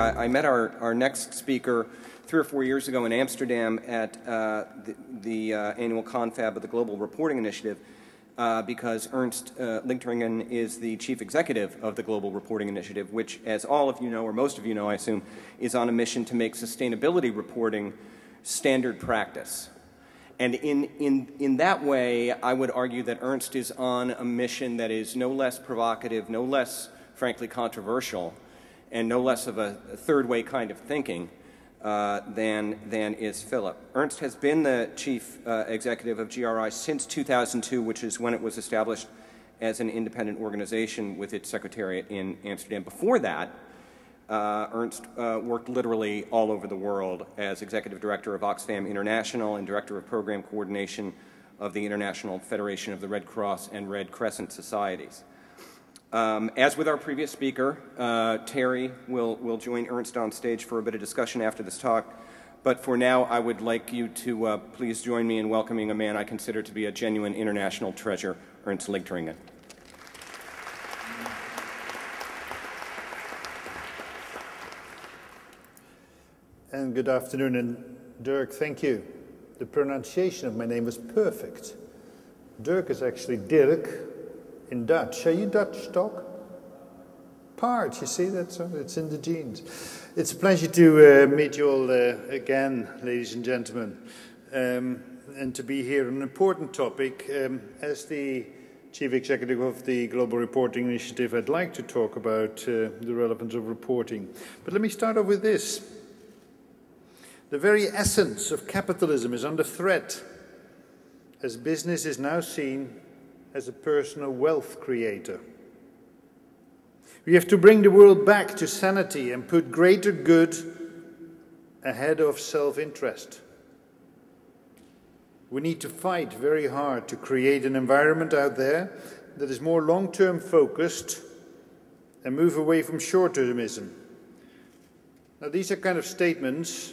I met our next speaker 3 or 4 years ago in Amsterdam at the annual confab of the Global Reporting Initiative because Ernst Lichteringen is the chief executive of the Global Reporting Initiative, which, as all of you know, or most of you know, I assume, is on a mission to make sustainability reporting standard practice. And in that way, I would argue that Ernst is on a mission that is no less provocative, no less, frankly, controversial, and no less of a third-way kind of thinking than is Philip. Ernst has been the chief executive of GRI since 2002, which is when it was established as an independent organization with its secretariat in Amsterdam. Before that, Ernst worked literally all over the world as executive director of Oxfam International and director of program coordination of the International Federation of the Red Cross and Red Crescent Societies. As with our previous speaker, Terry will join Ernst on stage for a bit of discussion after this talk. But for now, I would like you to please join me in welcoming a man I consider to be a genuine international treasure, Ernst Lichteringen. And good afternoon, and Dirk, thank you. The pronunciation of my name was perfect. Dirk is actually Dirk in Dutch. Are you Dutch, Doc? Part, you see, it's in the genes. It's a pleasure to meet you all again, ladies and gentlemen, and to be here on an important topic. As the Chief Executive of the Global Reporting Initiative, I'd like to talk about the relevance of reporting. But let me start off with this. The very essence of capitalism is under threat, as business is now seen as a personal wealth creator. We have to bring the world back to sanity and put greater good ahead of self-interest. We need to fight very hard to create an environment out there that is more long-term focused and move away from short-termism. Now, these are kind of statements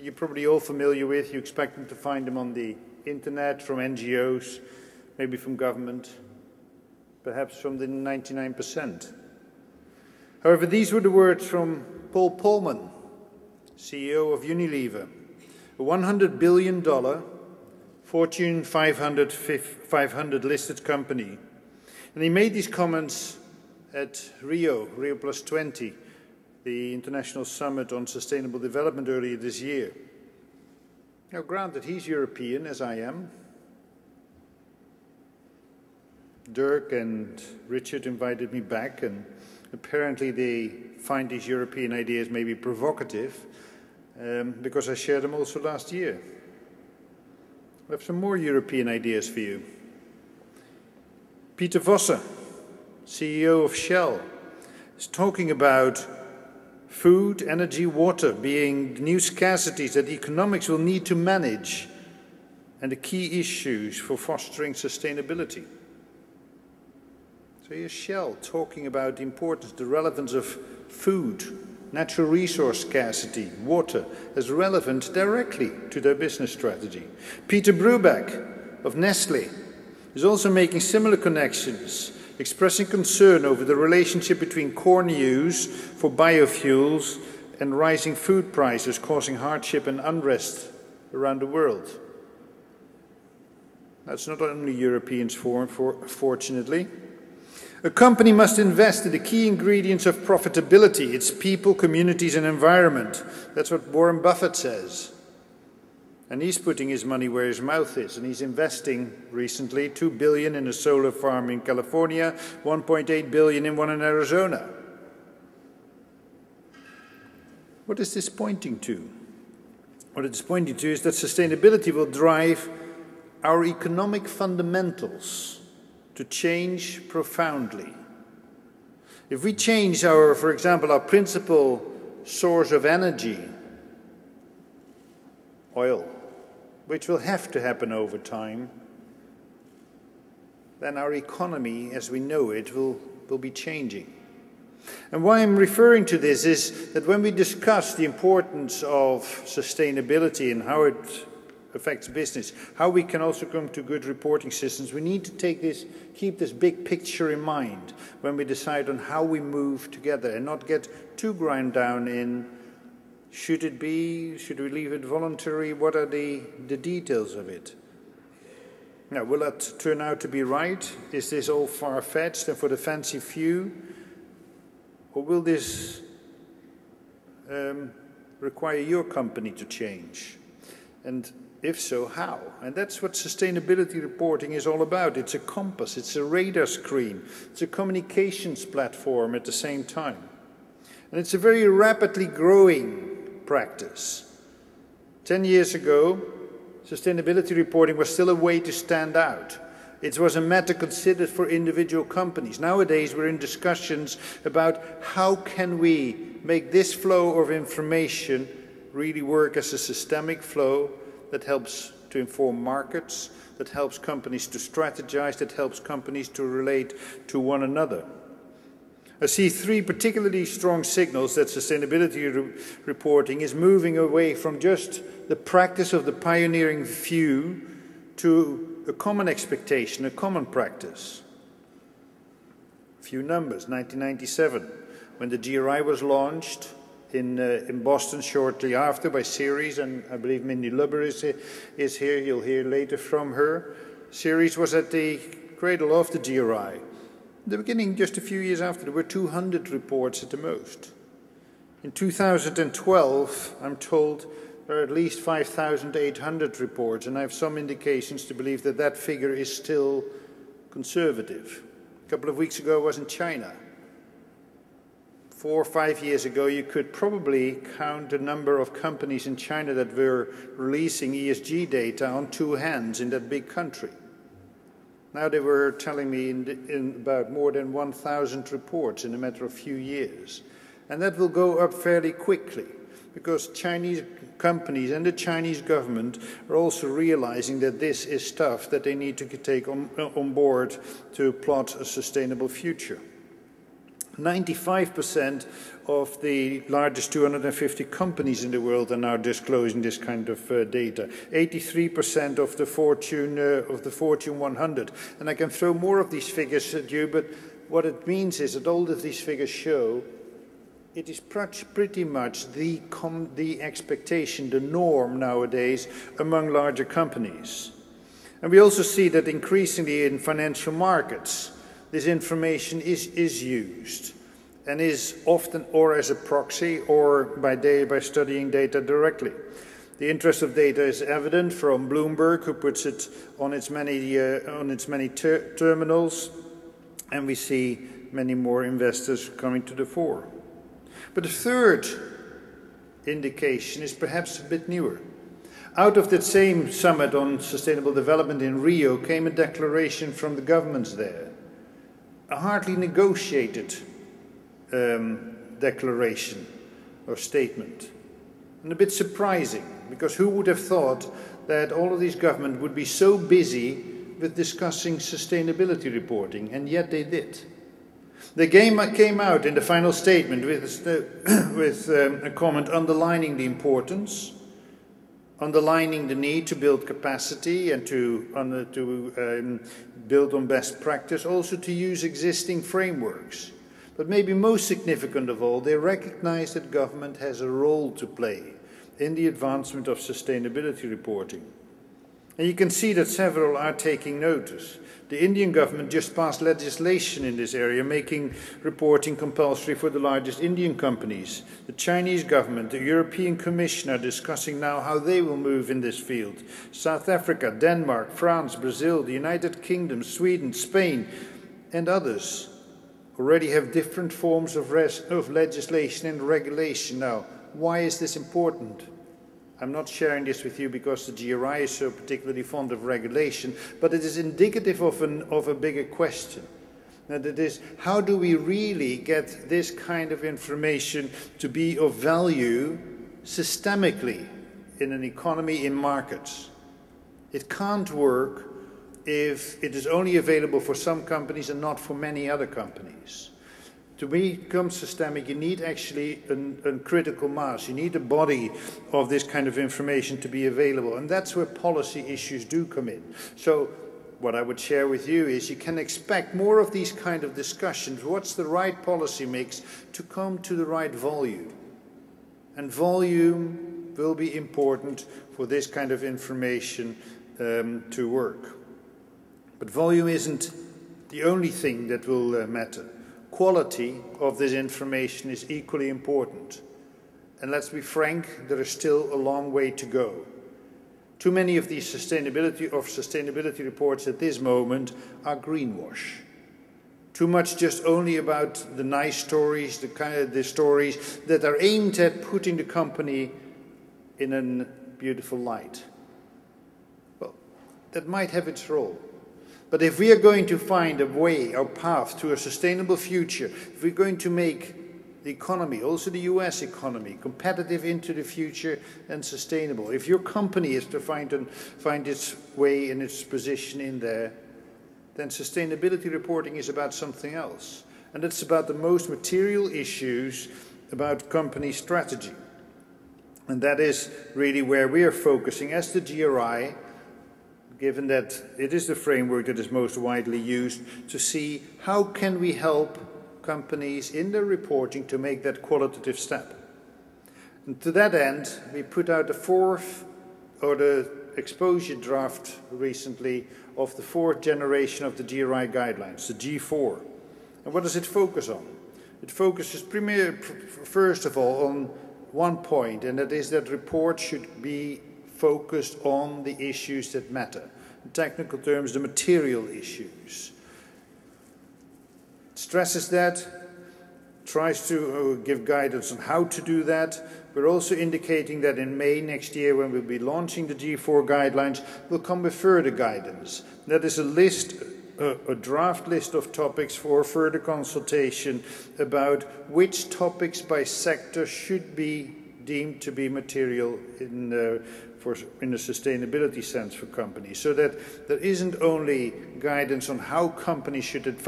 you're probably all familiar with. You expect them to find them on the internet, from NGOs, maybe from government, perhaps from the 99%. However, these were the words from Paul Polman, CEO of Unilever, a $100 billion Fortune 500 listed company. And he made these comments at Rio Plus 20, the International Summit on Sustainable Development earlier this year. Now, granted, he's European, as I am. Dirk and Richard invited me back, and apparently they find these European ideas maybe provocative, because I shared them also last year. I have some more European ideas for you. Peter Vosse, CEO of Shell, is talking about food, energy, water being the new scarcities that economics will need to manage and the key issues for fostering sustainability. So here's Shell talking about the importance, the relevance of food, natural resource scarcity, water, as relevant directly to their business strategy. Peter Brubeck of Nestlé is also making similar connections, expressing concern over the relationship between corn use for biofuels and rising food prices causing hardship and unrest around the world. That's not only Europeans, fortunately. A company must invest in the key ingredients of profitability, its people, communities and environment. That's what Warren Buffett says. And he's putting his money where his mouth is, and he's investing recently $2 billion in a solar farm in California, $1.8 billion in one in Arizona. What is this pointing to? What it's pointing to is that sustainability will drive our economic fundamentals to change profoundly. If we change for example, our principal source of energy, oil, which will have to happen over time, then our economy as we know it will be changing. And why I'm referring to this is that when we discuss the importance of sustainability and affects business, how we can also come to good reporting systems, we need to keep this big picture in mind when we decide on how we move together and not get too ground down in should we leave it voluntary, what are the details of it. Now, will that turn out to be right? Is this all far-fetched and for the fancy few? Or will this require your company to change? And if so, how? And that's what sustainability reporting is all about. It's a compass, it's a radar screen, it's a communications platform at the same time. And it's a very rapidly growing practice. 10 years ago, sustainability reporting was still a way to stand out. It was a matter considered for individual companies. Nowadays, we're in discussions about how can we make this flow of information really work as a systemic flow that helps to inform markets, that helps companies to strategize, that helps companies to relate to one another. I see three particularly strong signals that sustainability reporting is moving away from just the practice of the pioneering few to a common expectation, a common practice. A few numbers: 1997, when the GRI was launched in Boston shortly after by Ceres, and I believe Mindy Lubber is here, you'll hear later from her. Ceres was at the cradle of the GRI. In the beginning, just a few years after, there were 200 reports at the most. In 2012, I'm told, there are at least 5,800 reports, and I have some indications to believe that that figure is still conservative. A couple of weeks ago I was in China. 4 or 5 years ago, you could probably count the number of companies in China that were releasing ESG data on two hands in that big country. Now they were telling me in about more than 1,000 reports in a matter of a few years. And that will go up fairly quickly, because Chinese companies and the Chinese government are also realizing that this is stuff that they need to take on board to plot a sustainable future. 95% of the largest 250 companies in the world are now disclosing this kind of data. 83% of the Fortune 100. And I can throw more of these figures at you, but what it means is that all of these figures show it is pretty much the expectation, the norm nowadays among larger companies. And we also see that increasingly in financial markets, this information is used and is often or as a proxy or by studying data directly. The interest of data is evident from Bloomberg, who puts it on its many terminals, and we see many more investors coming to the fore. But the third indication is perhaps a bit newer. Out of that same summit on sustainable development in Rio came a declaration from the governments there. A hardly negotiated declaration or statement. And a bit surprising, because who would have thought that all of these governments would be so busy with discussing sustainability reporting, and yet they did. They came out in the final statement with a comment underlining the importance, underlining the need to build capacity and to build on best practice, also to use existing frameworks. But maybe most significant of all, they recognize that government has a role to play in the advancement of sustainability reporting. And you can see that several are taking notice. The Indian government just passed legislation in this area, making reporting compulsory for the largest Indian companies. The Chinese government, the European Commission are discussing now how they will move in this field. South Africa, Denmark, France, Brazil, the United Kingdom, Sweden, Spain, and others already have different forms of legislation and regulation. Now, why is this important? I'm not sharing this with you because the GRI is so particularly fond of regulation, but it is indicative of a bigger question. And it is, how do we really get this kind of information to be of value systemically in an economy, in markets? It can't work if it is only available for some companies and not for many other companies. To become systemic, you need actually a critical mass. You need a body of this kind of information to be available. And that's where policy issues do come in. So what I would share with you is you can expect more of these kind of discussions. What's the right policy mix to come to the right volume? And volume will be important for this kind of information to work. But volume isn't the only thing that will matter. Quality of this information is equally important. And let's be frank, there is still a long way to go. Too many of these sustainability reports at this moment are greenwash. Too much just only about the nice stories, the stories that are aimed at putting the company in a beautiful light. Well, that might have its role. But if we are going to find a way or path to a sustainable future, if we're going to make the economy, also the US economy, competitive into the future and sustainable, if your company is to find its way and its position in there, then sustainability reporting is about something else. And it's about the most material issues about company strategy. And that is really where we are focusing as the GRI, given that it is the framework that is most widely used, to see how can we help companies in their reporting to make that qualitative step. And to that end, we put out the exposure draft recently of the 4th generation of the GRI guidelines, the G4. And what does it focus on? It focuses first of all on one point, and that is that reports should be focused on the issues that matter. In technical terms, the material issues. It stresses that, tries to give guidance on how to do that. We're also indicating that in May next year, when we'll be launching the G4 guidelines, we'll come with further guidance. That is a draft list of topics for further consultation about which topics by sector should be deemed to be material in a sustainability sense for companies, so that there isn't only guidance on how companies should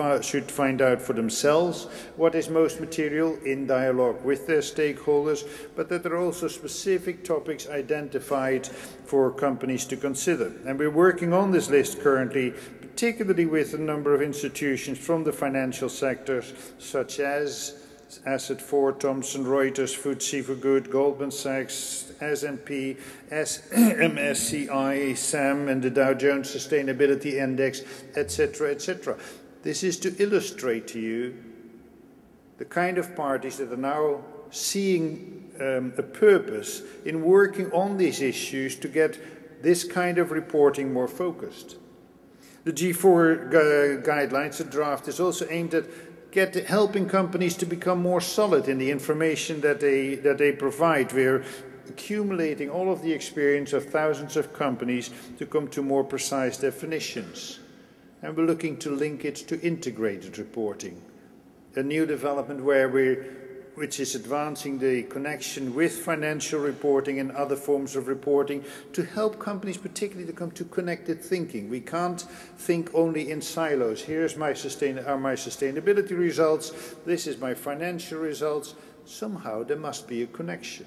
find out for themselves what is most material in dialogue with their stakeholders, but that there are also specific topics identified for companies to consider. And we're working on this list currently, particularly with a number of institutions from the financial sectors, such as Asset 4, Thomson Reuters, FTSE4Good, Goldman Sachs, S&P, MSCI, SAM, and the Dow Jones Sustainability Index, etc., etc. This is to illustrate to you the kind of parties that are now seeing a purpose in working on these issues to get this kind of reporting more focused. The G4 guidelines, the draft, is also aimed at helping companies to become more solid in the information that they provide. We're accumulating all of the experience of thousands of companies to come to more precise definitions. And we're looking to link it to integrated reporting, a new development which is advancing the connection with financial reporting and other forms of reporting to help companies particularly to come to connected thinking. We can't think only in silos. Here's my sustainability results, this is my financial results. Somehow there must be a connection.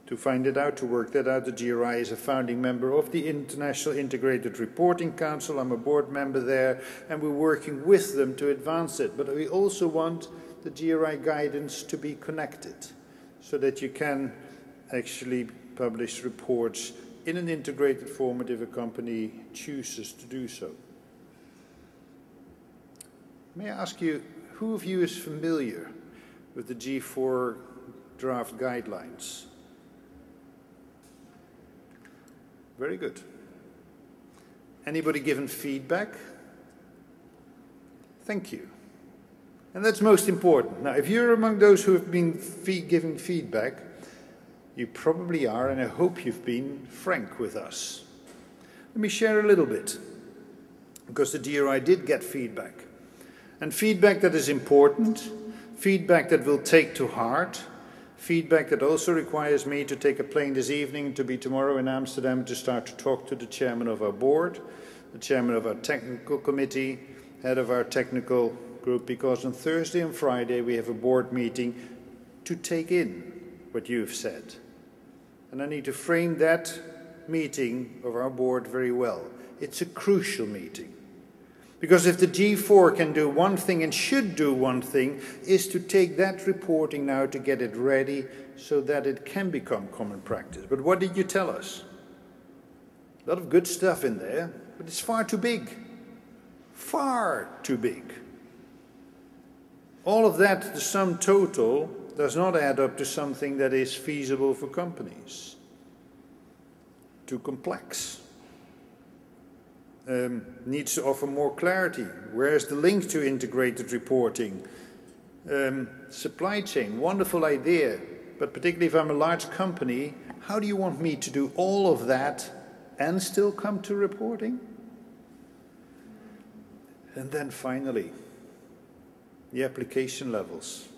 To find it out, to work that out, the GRI is a founding member of the International Integrated Reporting Council. I'm a board member there, and we're working with them to advance it. But we also want the GRI guidance to be connected, so that you can actually publish reports in an integrated format if a company chooses to do so. May I ask you, who of you is familiar with the G4 draft guidelines? Very good. Anybody given feedback? Thank you. And that's most important. Now, if you're among those who have been giving feedback, you probably are, and I hope you've been frank with us. Let me share a little bit, because the GRI did get feedback. And feedback that is important, feedback that we'll take to heart, feedback that also requires me to take a plane this evening to be tomorrow in Amsterdam to start to talk to the chairman of our board, the chairman of our technical committee, head of our technical group because on Thursday and Friday we have a board meeting to take in what you've said. And I need to frame that meeting of our board very well. It's a crucial meeting. Because if the G4 can do one thing and should do one thing, is to take that reporting now to get it ready so that it can become common practice. But what did you tell us? A lot of good stuff in there, but it's far too big. Far too big. All of that, the sum total, does not add up to something that is feasible for companies. Too complex. Needs to offer more clarity. Where's the link to integrated reporting? Supply chain, wonderful idea. But particularly if I'm a large company, how do you want me to do all of that and still come to reporting? And then finally, the application levels.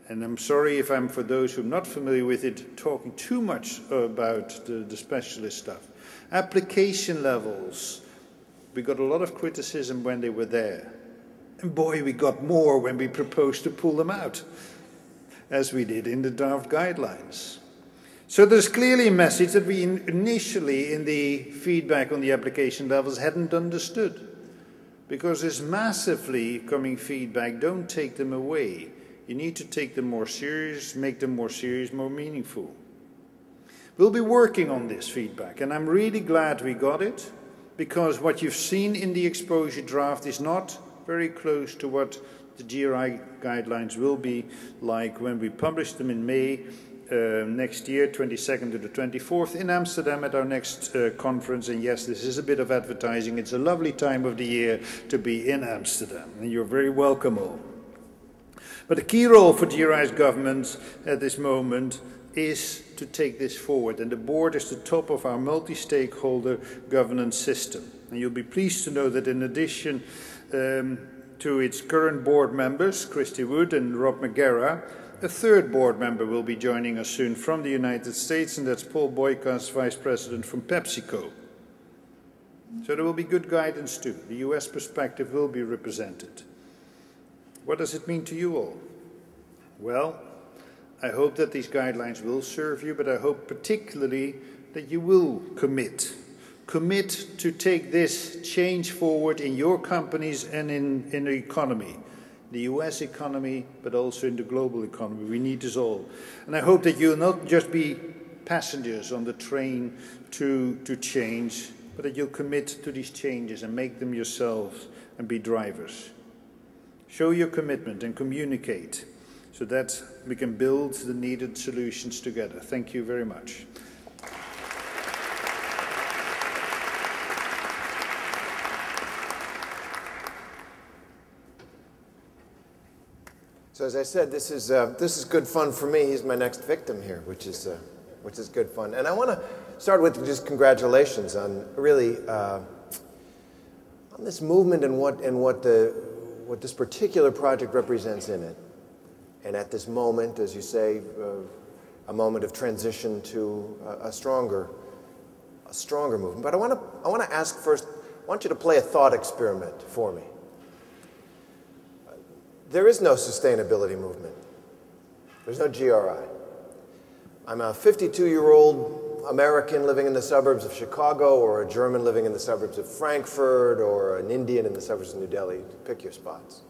And I'm sorry if I'm, for those who are not familiar with it, talking too much about the specialist stuff. Application levels. We got a lot of criticism when they were there. And boy, we got more when we proposed to pull them out, as we did in the draft guidelines. So there's clearly a message that we initially, in the feedback on the application levels, hadn't understood. Because there's massively coming feedback, don't take them away. You need to take them more serious, make them more serious, more meaningful. We'll be working on this feedback, and I'm really glad we got it, because what you've seen in the exposure draft is not very close to what the GRI guidelines will be like when we publish them in May next year, 22nd to the 24th, in Amsterdam at our next conference. And yes, this is a bit of advertising. It's a lovely time of the year to be in Amsterdam, and you're very welcome all. But the key role for GRI's governments at this moment is to take this forward, and the board is the top of our multi-stakeholder governance system. And you'll be pleased to know that in addition to its current board members, Christy Wood and Rob McGarrah, a third board member will be joining us soon from the United States, and that's Paul Boykas, Vice President from PepsiCo. So there will be good guidance too. The US perspective will be represented. What does it mean to you all? Well, I hope that these guidelines will serve you, but I hope particularly that you will commit. Commit to take this change forward in your companies and in the economy. The US economy, but also in the global economy. We need this all. And I hope that you'll not just be passengers on the train to change, but that you'll commit to these changes and make them yourselves and be drivers. Show your commitment and communicate, so that we can build the needed solutions together. Thank you very much. So as I said, this is good fun for me. He's my next victim here, which is good fun. And I want to start with just congratulations on really on this movement and what this particular project represents in it. And at this moment, as you say, a moment of transition to a stronger movement. But I want to ask first, I want you to play a thought experiment for me. There is no sustainability movement. There's no GRI. I'm a 52-year-old American living in the suburbs of Chicago, or a German living in the suburbs of Frankfurt, or an Indian in the suburbs of New Delhi. Pick your spots.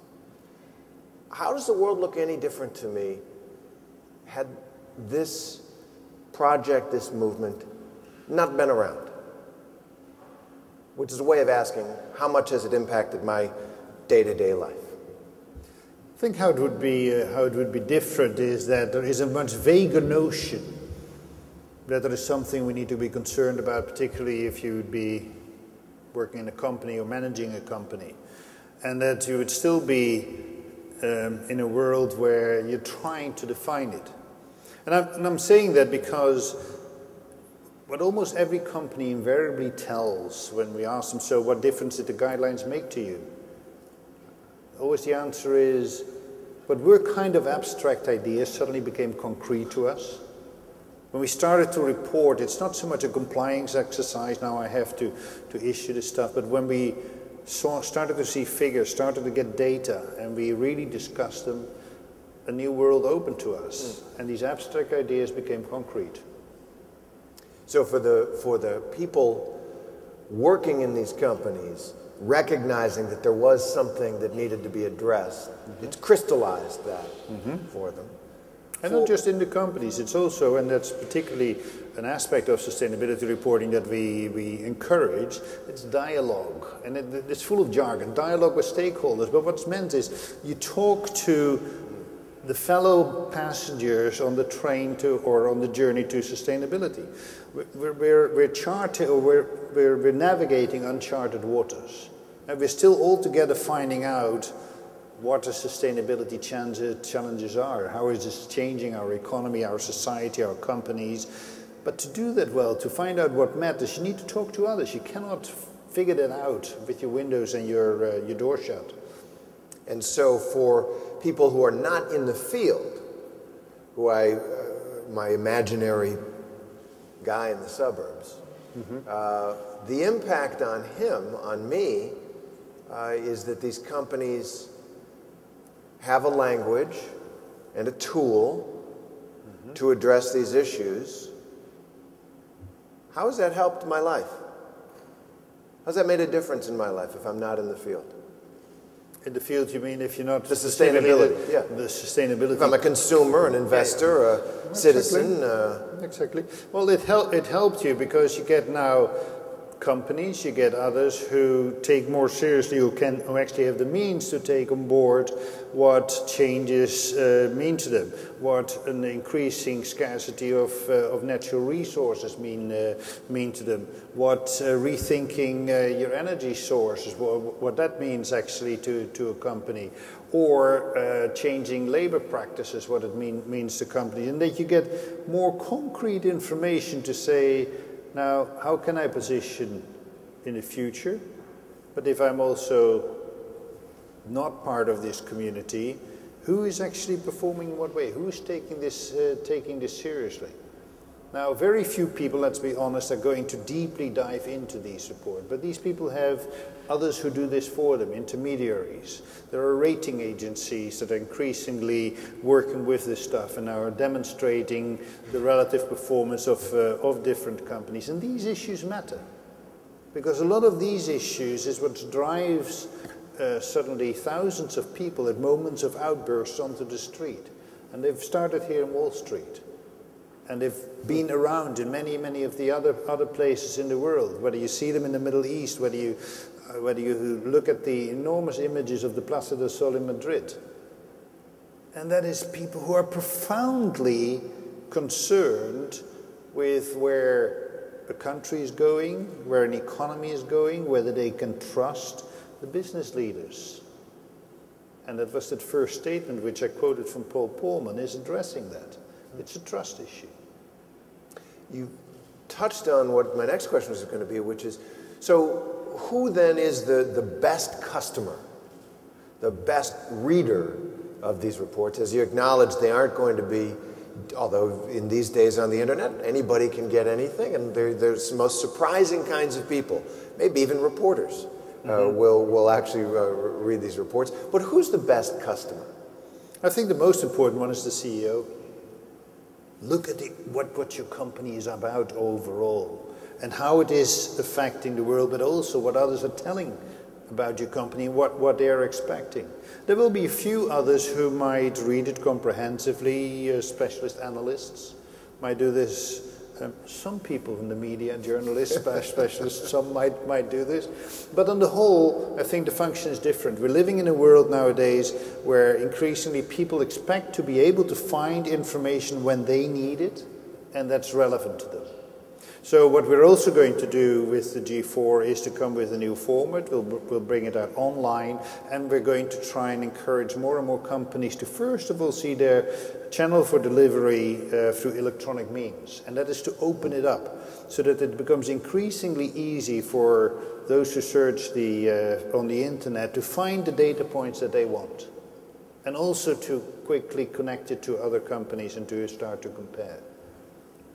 How does the world look any different to me had this project, this movement, not been around? Which is a way of asking, how much has it impacted my day-to-day life? I think how it would be different is that there is a much vaguer notion that there is something we need to be concerned about, particularly if you would be working in a company or managing a company, and that you would still be in a world where you're trying to define it. And I'm saying that because what almost every company invariably tells when we ask them, so what difference did the guidelines make to you? Always the answer is, what were kind of abstract ideas suddenly became concrete to us. When we started to report, it's not so much a compliance exercise, now I have to issue this stuff, but when we started to see figures, started to get data, and we really discussed them, a new world opened to us. And these abstract ideas became concrete. So for the people working in these companies, recognizing that there was something that needed to be addressed, it's crystallized that for them. And not just in the companies, it's also, and that's particularly an aspect of sustainability reporting that we encourage, it's dialogue. And it's full of jargon, dialogue with stakeholders. But what's meant is you talk to the fellow passengers on the train or on the journey to sustainability. We're navigating uncharted waters. And we're still all together finding out what the sustainability challenges are. How is this changing our economy, our society, our companies? But to do that well, to find out what matters, you need to talk to others. You cannot figure that out with your windows and your door shut. And so for people who are not in the field, who my imaginary guy in the suburbs, the impact on him, on me, is that these companies have a language and a tool to address these issues. How has that helped my life? How's that made a difference in my life if I'm not in the field? In the field, you mean if you're not... The sustainability, yeah. The sustainability. If I'm a consumer, an investor, a citizen. Exactly. Well, it helped you because you get now companies, you get others who take more seriously, who actually have the means to take on board what changes mean to them, what an increasing scarcity of natural resources mean to them, what rethinking your energy sources, what that means actually to a company, or changing labor practices, what it means to companies, and that you get more concrete information to say, now, how can I position in the future? But if I'm also not part of this community, who is actually performing in what way? Who is taking this seriously? Now, very few people, let's be honest, are going to deeply dive into these reports. But these people have others who do this for them, intermediaries. There are rating agencies that are increasingly working with this stuff and are demonstrating the relative performance of different companies. And these issues matter. Because a lot of these issues is what drives suddenly thousands of people at moments of outbursts onto the street. And they've started here in Wall Street. And they've been around in many, many of the other places in the world. Whether you see them in the Middle East, whether you look at the enormous images of the Plaza del Sol in Madrid. And that is people who are profoundly concerned with where a country is going, where an economy is going, whether they can trust the business leaders. And that was that first statement which I quoted from Paul Polman, is addressing that. It's a trust issue. You touched on what my next question was going to be, which is, so who then is the best customer, the best reader of these reports? As you acknowledge, they aren't going to be, although in these days on the internet, anybody can get anything, and there's the most surprising kinds of people, maybe even reporters will actually read these reports. But who's the best customer? I think the most important one is the CEO. Look at what your company is about overall and how it is affecting the world, but also what others are telling about your company and what they are expecting. There will be a few others who might read it comprehensively, specialist analysts might do this. Some people in the media, journalists, specialists, some might do this. But on the whole, I think the function is different. We're living in a world nowadays where increasingly people expect to be able to find information when they need it, and that's relevant to them. So what we're also going to do with the G4 is to come with a new format. We'll bring it out online, and we're going to try and encourage more and more companies to first of all see their channel for delivery through electronic means. And that is to open it up so that it becomes increasingly easy for those who search on the internet to find the data points that they want. And also to quickly connect it to other companies and to start to compare.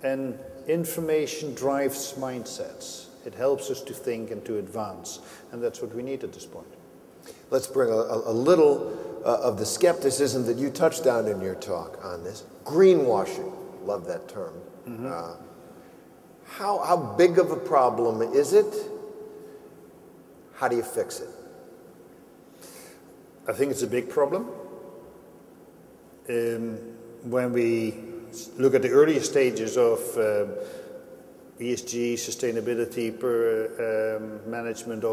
And information drives mindsets. It helps us to think and to advance, and that's what we need at this point. Let's bring a little of the skepticism that you touched on in your talk on this. Greenwashing, love that term. Mm-hmm. How big of a problem is it? How do you fix it? I think it's a big problem. When we look at the earlier stages of ESG, sustainability, management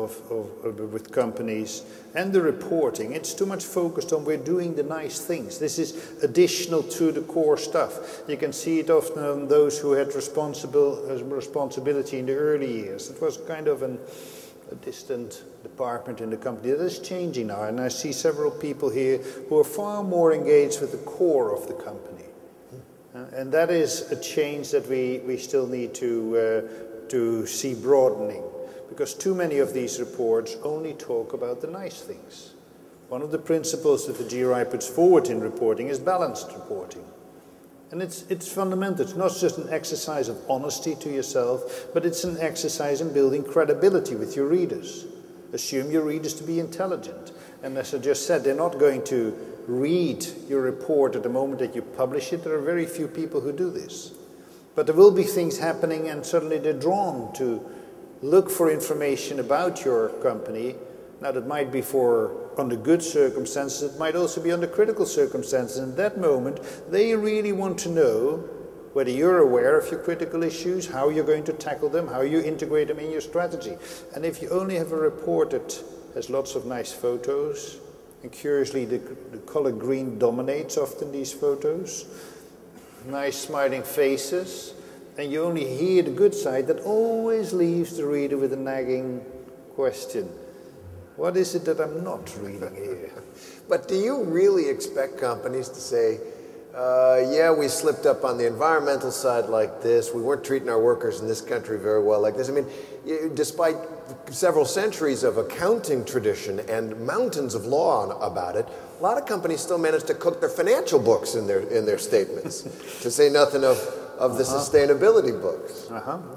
with companies, and the reporting, it's too much focused on we're doing the nice things. This is additional to the core stuff. You can see it often on those who had responsibility in the early years. It was kind of a distant department in the company. That is changing now, and I see several people here who are far more engaged with the core of the company. And that is a change that we still need to see broadening, because too many of these reports only talk about the nice things. One of the principles that the GRI puts forward in reporting is balanced reporting. And it's fundamental. It's not just an exercise of honesty to yourself, but it's an exercise in building credibility with your readers. Assume your readers to be intelligent. And as I just said, they're not going to read your report at the moment that you publish it. There are very few people who do this. But there will be things happening, and suddenly they're drawn to look for information about your company. Now, that might be under good circumstances. It might also be under critical circumstances. In that moment, they really want to know whether you're aware of your critical issues, how you're going to tackle them, how you integrate them in your strategy. And if you only have a report that has lots of nice photos, and curiously the color green dominates often these photos, nice smiling faces, and you only hear the good side, that always leaves the reader with a nagging question. What is it that I'm not reading here? But do you really expect companies to say, yeah, we slipped up on the environmental side like this, we weren't treating our workers in this country very well like this? I mean, despite several centuries of accounting tradition and mountains of law about it, a lot of companies still manage to cook their financial books in their statements, to say nothing of the sustainability books.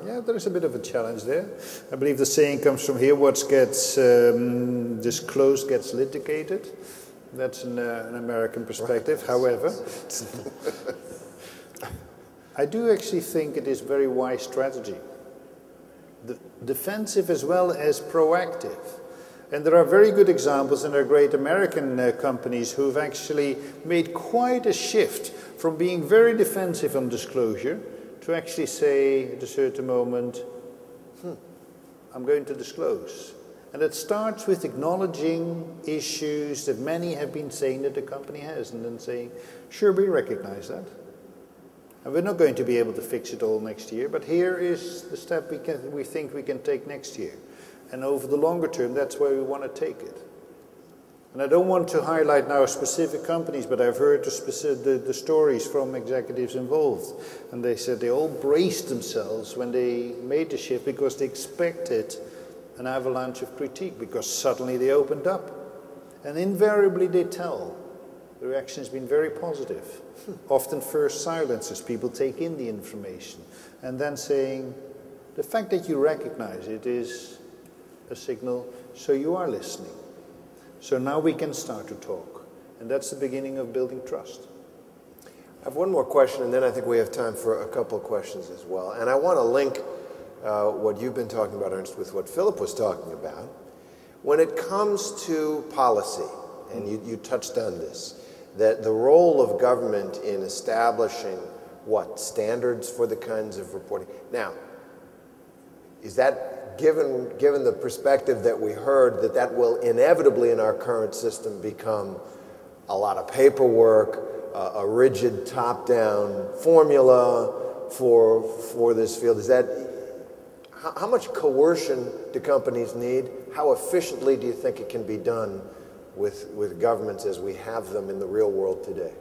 Yeah, there is a bit of a challenge there. I believe the saying comes from here, what gets disclosed gets litigated. That's an American perspective. Right. However, I do actually think it is very wise strategy. Defensive as well as proactive. And there are very good examples, and there are great American companies who've actually made quite a shift from being very defensive on disclosure to actually say at a certain moment, I'm going to disclose. And it starts with acknowledging issues that many have been saying that the company has, and then saying, sure, we recognize that. And we're not going to be able to fix it all next year, but here is the step we think we can take next year. And over the longer term, that's where we want to take it. And I don't want to highlight now specific companies, but I've heard the stories from executives involved. And they said they all braced themselves when they made the shift because they expected an avalanche of critique, because suddenly they opened up. And invariably they tell. The reaction has been very positive. Often first silences, people take in the information. And then saying, the fact that you recognize it is a signal, so you are listening. So now we can start to talk. And that's the beginning of building trust. I have one more question, and then I think we have time for a couple of questions as well. And I want to link what you've been talking about, Ernst, with what Philip was talking about. When it comes to policy, and you touched on this, that the role of government in establishing standards for the kinds of reporting. Now, is that given the perspective that we heard that will inevitably in our current system become a lot of paperwork, a rigid top-down formula for this field? Is that how much coercion do companies need? How efficiently do you think it can be done with governments as we have them in the real world today?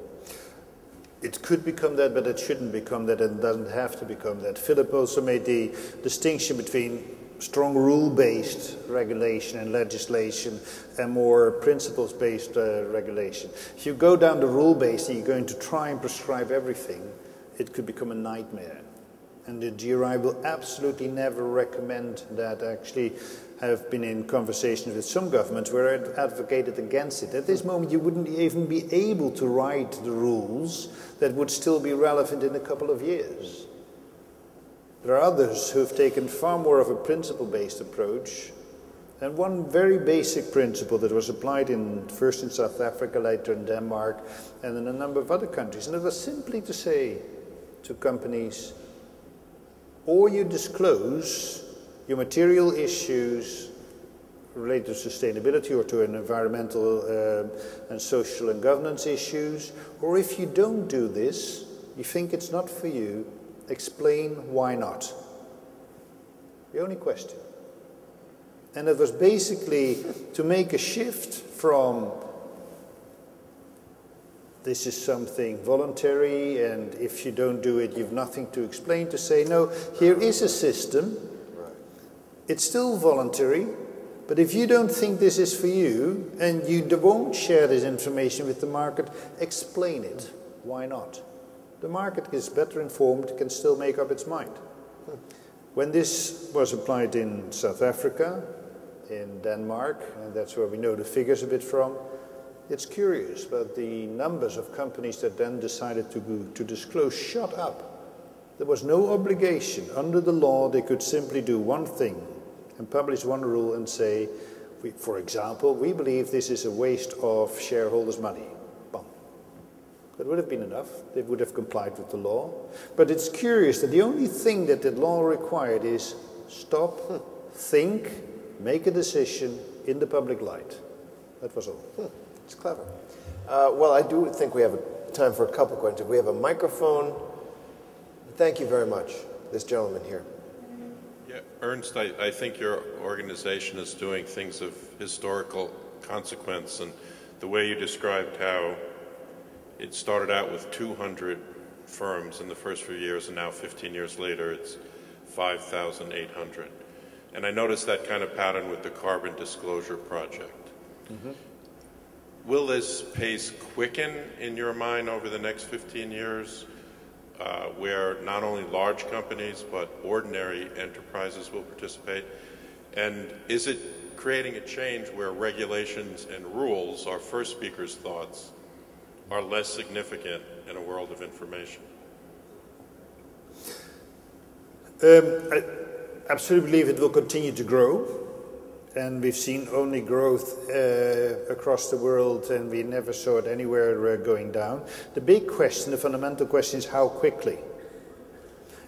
It could become that, but it shouldn't become that, and doesn't have to become that. Philip also made the distinction between strong rule-based regulation and legislation and more principles-based regulation. If you go down the rule-based and you're going to try and prescribe everything, it could become a nightmare. And the GRI will absolutely never recommend that. Actually, have been in conversations with some governments where it advocated against it. At this moment, you wouldn't even be able to write the rules that would still be relevant in a couple of years. There are others who have taken far more of a principle-based approach. And one very basic principle that was applied first in South Africa, later in Denmark, and in a number of other countries. And it was simply to say to companies, or you disclose your material issues related to sustainability or to an environmental and social and governance issues, or if you don't do this, you think it's not for you, explain why not. The only question. And it was basically to make a shift from this is something voluntary, and if you don't do it, you've nothing to explain, to say, no, here is a system. It's still voluntary, but if you don't think this is for you, and you won't share this information with the market, explain it. Why not? The market is better informed, can still make up its mind. When this was applied in South Africa, in Denmark, and that's where we know the figures a bit from, it's curious, but the numbers of companies that then decided to disclose shot up. There was no obligation. Under the law, they could simply do one thing and publish one rule and say, for example, we believe this is a waste of shareholders' money. Boom. That would have been enough. They would have complied with the law. But it's curious that the only thing that the law required is stop, think, make a decision in the public light. That was all. It's clever. Well, I do think we have time for a couple questions. We have a microphone. Thank you very much, this gentleman here. Yeah, Ernst, I think your organization is doing things of historical consequence, and the way you described how it started out with 200 firms in the first few years, and now 15 years later it's 5,800. And I noticed that kind of pattern with the Carbon Disclosure Project. Mm-hmm. Will this pace quicken in your mind over the next 15 years, where not only large companies but ordinary enterprises will participate? And is it creating a change where regulations and rules, our first speaker's thoughts, are less significant in a world of information? I absolutely believe it will continue to grow. And we've seen only growth across the world, and we never saw it anywhere going down. The big question, the fundamental question, is how quickly.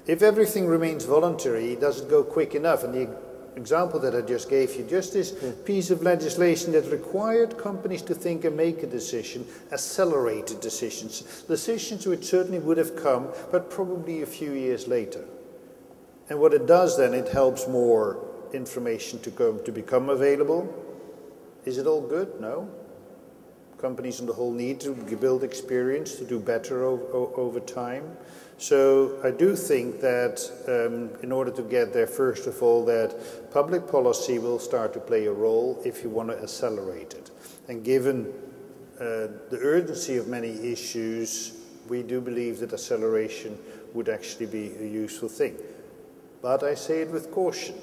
If everything remains voluntary, does it go quick enough? And the example that I just gave you, just this piece of legislation that required companies to think and make a decision, accelerated decisions. Decisions which certainly would have come, but probably a few years later. And what it does then, it helps more information to become available. Is it all good? No. Companies on the whole need to build experience to do better over time. So I do think that in order to get there, first of all, that public policy will start to play a role if you want to accelerate it. And given the urgency of many issues, we do believe that acceleration would actually be a useful thing. But I say it with caution.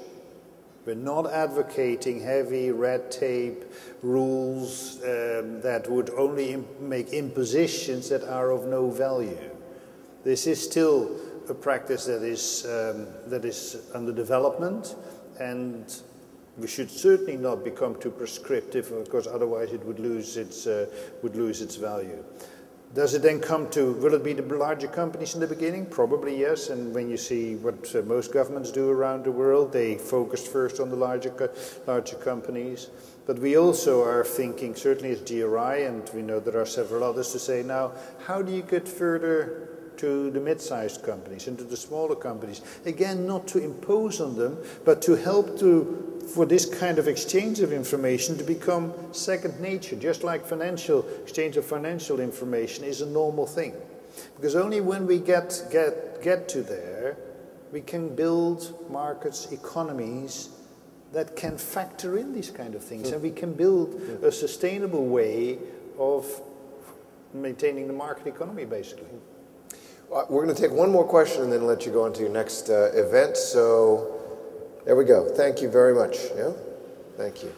We're not advocating heavy red tape rules that would only make impositions that are of no value. This is still a practice that is under development, and we should certainly not become too prescriptive, because otherwise it would lose its value. Does it then come to, will it be the larger companies in the beginning? Probably yes, and when you see what most governments do around the world, they focus first on the larger companies. But we also are thinking, certainly as GRI, and we know there are several others, to say now, how do you get further to the mid-sized companies and to the smaller companies? Again, not to impose on them, but to help for this kind of exchange of information to become second nature, just like exchange of financial information is a normal thing. Because only when we get to there, we can build markets, economies that can factor in these kind of things, and we can build a sustainable way of maintaining the market economy, basically. We're going to take one more question and then let you go on to your next event. So there we go. Thank you very much. Yeah? Thank you.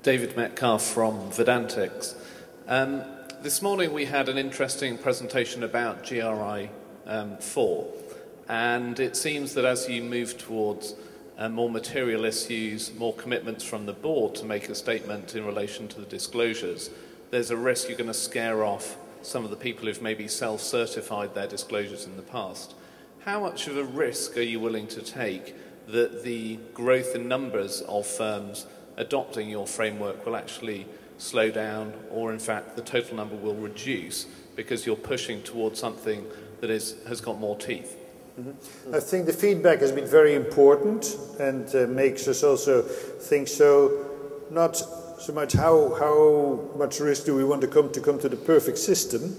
David Metcalf from Vedantics. This morning we had an interesting presentation about GRI 4, and it seems that as you move towards more material issues, more commitments from the board to make a statement in relation to the disclosures, there's a risk you're going to scare off some of the people who've maybe self-certified their disclosures in the past. How much of a risk are you willing to take that the growth in numbers of firms adopting your framework will actually slow down, or in fact the total number will reduce because you're pushing towards something that has got more teeth? Mm-hmm. I think the feedback has been very important and makes us also think so, not so much how much risk do we want to come to the perfect system,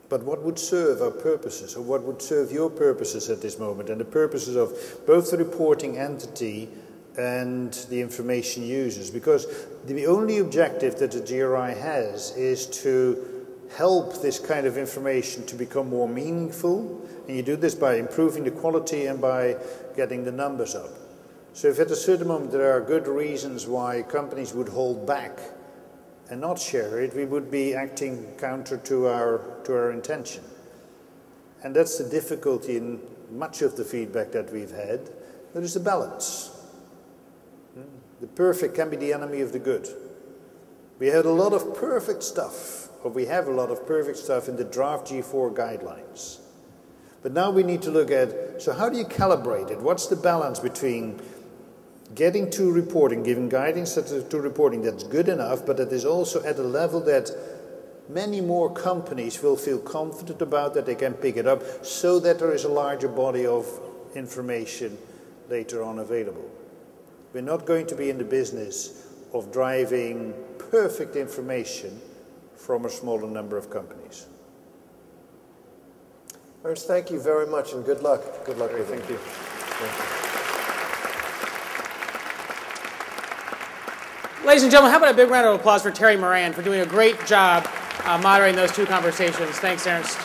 but what would serve our purposes, or what would serve your purposes at this moment, and the purposes of both the reporting entity and the information users. Because the only objective that the GRI has is to help this kind of information to become more meaningful, and you do this by improving the quality and by getting the numbers up. So if at a certain moment there are good reasons why companies would hold back and not share it, we would be acting counter to our intention. And that's the difficulty in much of the feedback that we've had. There is a balance. The perfect can be the enemy of the good. We had a lot of perfect stuff, or we have a lot of perfect stuff in the draft G4 guidelines. But now we need to look at, so how do you calibrate it? What's the balance between getting to reporting, giving guidance to reporting that's good enough, but that is also at a level that many more companies will feel confident about, that they can pick it up, so that there is a larger body of information later on available. We're not going to be in the business of driving perfect information from a smaller number of companies. Ernst, thank you very much and good luck. Good luck with it. Thank you. Thank you. Ladies and gentlemen, how about a big round of applause for Terry Moran for doing a great job moderating those two conversations. Thanks, Ernst.